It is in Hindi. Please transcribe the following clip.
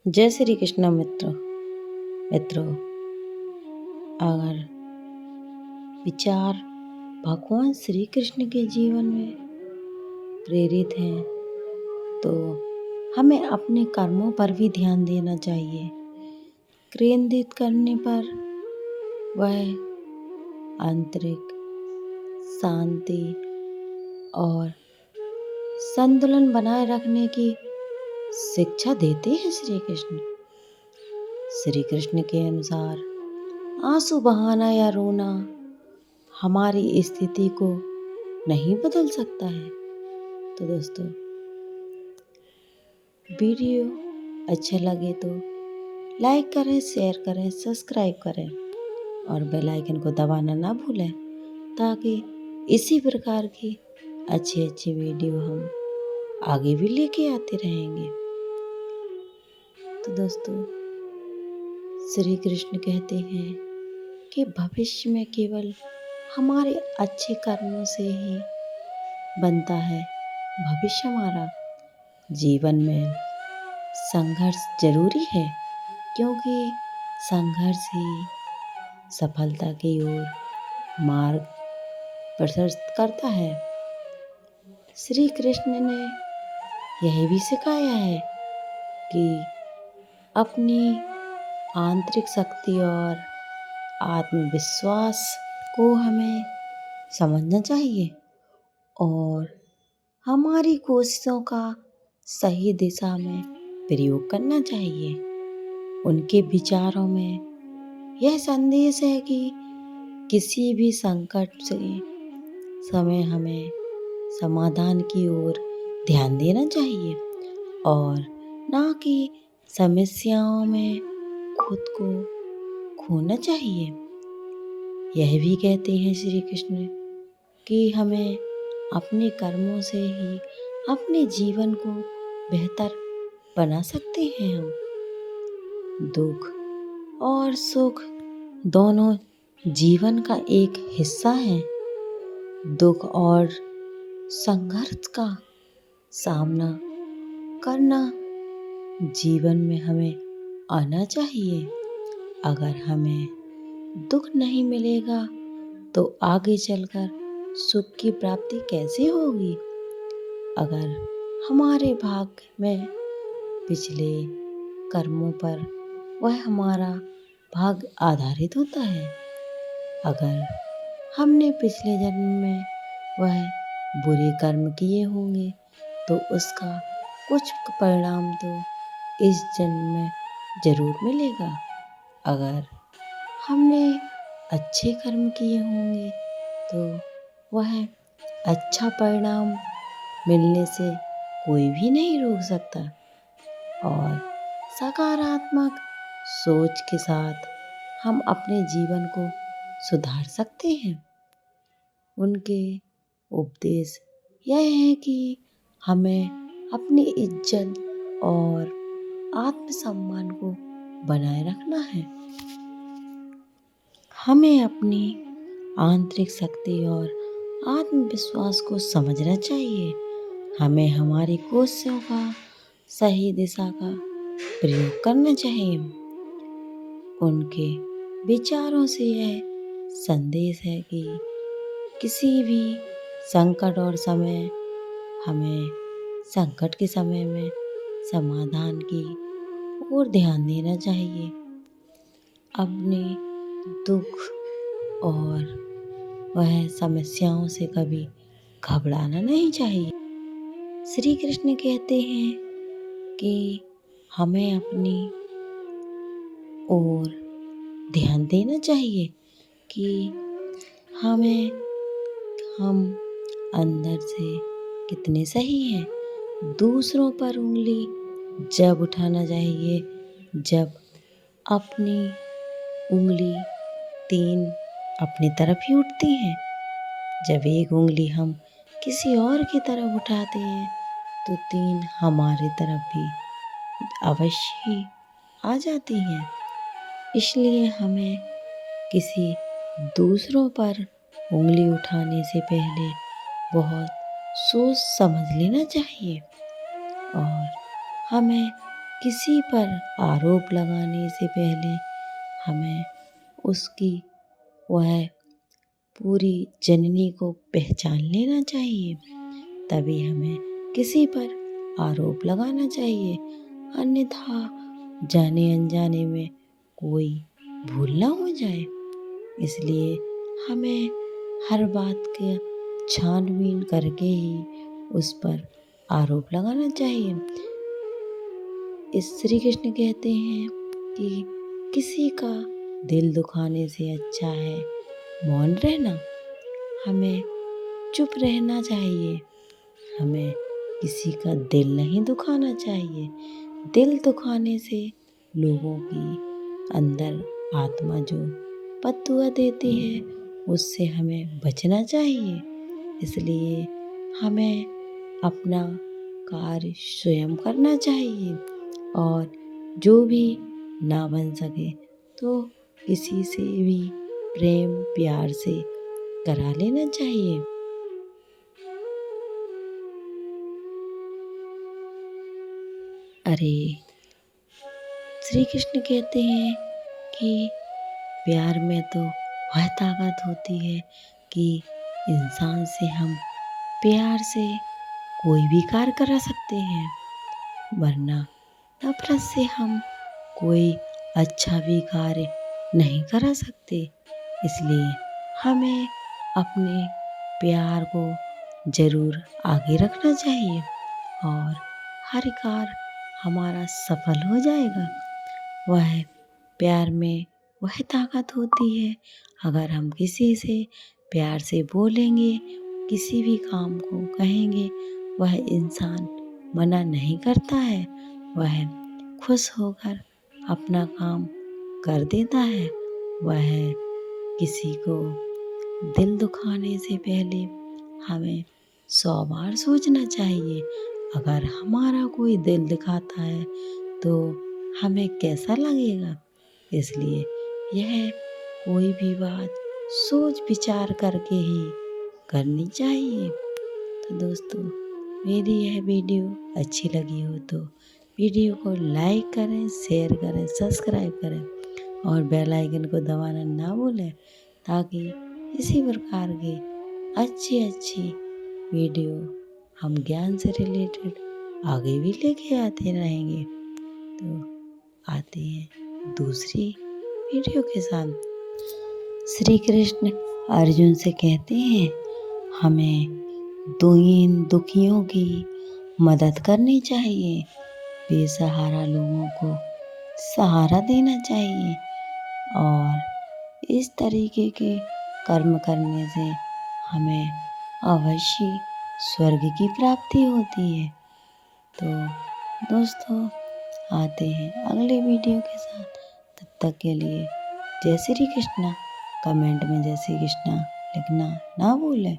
जय श्री कृष्ण मित्रों, अगर विचार भगवान श्री कृष्ण के जीवन में प्रेरित हैं तो हमें अपने कर्मों पर भी ध्यान देना चाहिए। केंद्रित करने पर वह आंतरिक शांति और संतुलन बनाए रखने की शिक्षा देते हैं। श्री कृष्ण के अनुसार आंसू बहाना या रोना हमारी स्थिति को नहीं बदल सकता है। तो दोस्तों, वीडियो अच्छा लगे तो लाइक करें, शेयर करें, सब्सक्राइब करें और बेल आइकन को दबाना ना भूलें, ताकि इसी प्रकार की अच्छी वीडियो हम आगे भी लेके आते रहेंगे। तो दोस्तों, श्री कृष्ण कहते हैं कि भविष्य में केवल हमारे अच्छे कर्मों से ही बनता है भविष्य हमारा। जीवन में संघर्ष जरूरी है, क्योंकि संघर्ष ही सफलता की ओर मार्ग प्रशस्त करता है। श्री कृष्ण ने यह भी सिखाया है कि अपनी आंतरिक शक्ति और आत्मविश्वास को हमें समझना चाहिए और हमारी कोशिशों का सही दिशा में प्रयोग करना चाहिए। उनके विचारों में यह संदेश है कि किसी भी संकट से समय हमें समाधान की ओर ध्यान देना चाहिए और ना कि समस्याओं में खुद को खोना चाहिए। यह भी कहते हैं श्री कृष्ण कि हमें अपने कर्मों से ही अपने जीवन को बेहतर बना सकते हैं। हम दुख और सुख दोनों जीवन का एक हिस्सा है। दुख और संघर्ष का सामना करना जीवन में हमें आना चाहिए। अगर हमें दुख नहीं मिलेगा तो आगे चलकर सुख की प्राप्ति कैसे होगी। अगर हमारे भाग्य में पिछले कर्मों पर वह हमारा भाग्य आधारित होता है। अगर हमने पिछले जन्म में वह बुरे कर्म किए होंगे तो उसका कुछ परिणाम तो इस जन्म में जरूर मिलेगा। अगर हमने अच्छे कर्म किए होंगे तो वह अच्छा परिणाम मिलने से कोई भी नहीं रोक सकता और सकारात्मक सोच के साथ हम अपने जीवन को सुधार सकते हैं। उनके उपदेश यह है कि हमें अपनी इज्जत और आत्मसम्मान को बनाए रखना है। हमें अपनी आंतरिक शक्ति और आत्मविश्वास को समझना चाहिए। हमें हमारी कोशिशों का सही दिशा का प्रयोग करना चाहिए। उनके विचारों से यह संदेश है कि किसी भी संकट और समय हमें संकट के समय में समाधान की ओर ध्यान देना चाहिए। अपने दुख और वह समस्याओं से कभी घबराना नहीं चाहिए। श्री कृष्ण कहते हैं कि हमें अपनी ओर ध्यान देना चाहिए कि हम अंदर से कितने सही हैं। दूसरों पर उंगली जब उठाना चाहिए जब अपनी उंगली 3 अपनी तरफ ही उठती हैं। जब एक उंगली हम किसी और की तरफ उठाते हैं तो 3 हमारी तरफ भी अवश्य ही आ जाती हैं। इसलिए हमें किसी दूसरों पर उंगली उठाने से पहले बहुत सोच समझ लेना चाहिए और हमें किसी पर आरोप लगाने से पहले हमें उसकी वह पूरी जननी को पहचान लेना चाहिए, तभी हमें किसी पर आरोप लगाना चाहिए। अन्यथा जाने अनजाने में कोई भूल ना हो जाए। इसलिए हमें हर बात का छानबीन करके ही उस पर आरोप लगाना चाहिए। इस श्री कृष्ण कहते हैं कि किसी का दिल दुखाने से अच्छा है मौन रहना। हमें चुप रहना चाहिए। हमें किसी का दिल नहीं दुखाना चाहिए। दिल दुखाने से लोगों की अंदर आत्मा जो बद्दुआ देती है उससे हमें बचना चाहिए। इसलिए हमें अपना कार्य स्वयं करना चाहिए और जो भी ना बन सके तो किसी से भी प्रेम प्यार से करा लेना चाहिए। अरे श्री कृष्ण कहते हैं कि प्यार में तो वह ताकत होती है कि इंसान से हम प्यार से कोई भी कार्य करा सकते हैं, वरना नफरत से हम कोई अच्छा भी कार्य नहीं करा सकते। इसलिए हमें अपने प्यार को जरूर आगे रखना चाहिए और हर कार्य हमारा सफल हो जाएगा। वह प्यार में वह ताकत होती है, अगर हम किसी से प्यार से बोलेंगे, किसी भी काम को कहेंगे, वह इंसान मना नहीं करता है, वह खुश होकर अपना काम कर देता है। वह किसी को दिल दुखाने से पहले हमें 100 बार सोचना चाहिए। अगर हमारा कोई दिल दुखाता है तो हमें कैसा लगेगा। इसलिए यह कोई भी बात सोच विचार करके ही करनी चाहिए। तो दोस्तों, मेरी यह वीडियो अच्छी लगी हो तो वीडियो को लाइक करें, शेयर करें, सब्सक्राइब करें और बेल आइकन को दबाना ना भूलें, ताकि इसी प्रकार की अच्छी अच्छी वीडियो हम ज्ञान से रिलेटेड आगे भी लेके आते रहेंगे। तो आते हैं दूसरी वीडियो के साथ। श्री कृष्ण अर्जुन से कहते हैं हमें दीन दुखियों की मदद करनी चाहिए, बेसहारा लोगों को सहारा देना चाहिए और इस तरीके के कर्म करने से हमें अवश्य स्वर्ग की प्राप्ति होती है। तो दोस्तों, आते हैं अगले वीडियो के साथ। तब तक के लिए जय श्री कृष्णा। कमेंट में जय श्री कृष्णा लिखना ना भूलें।